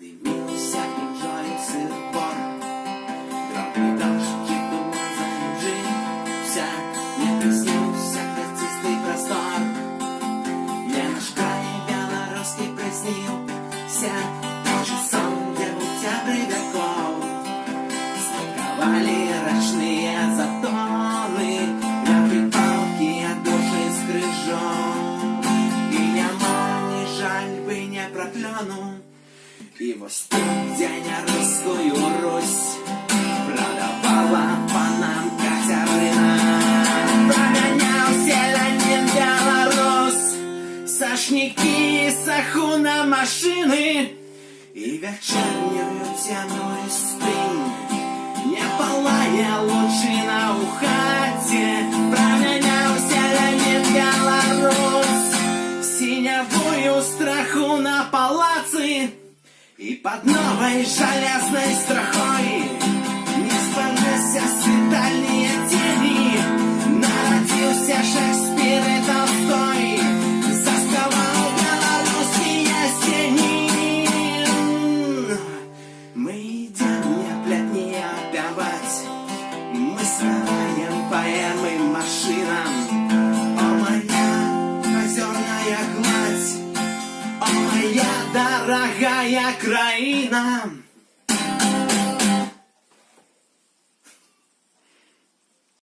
Дивився піджою сир-бор, трохи дощі туман закружився, не приснился красивый простор. Мне наш край белорусский приснился, тот же сон, где в октябре веков сновали рачные затоны, лягли палки от души скрижом. И няма ни жаль бы не проклянул, и вось тут, где не русскую Русь продавала панам Катерина. Промянял селянин Беларусь, сошники, сахуна машины, и вечернюю темную спинь не палая лучина у хате. Промянял селянин Беларусь, синявую страху на палацы, и под новой железной страхой не спалися свидальные тени. Народился Шекспир и Толстой, заставал белорусские стени. Мы идем не плетни опевать, мы сравняем поэмы машинам. О, моя озерная гладь, о, моя дорогая краина!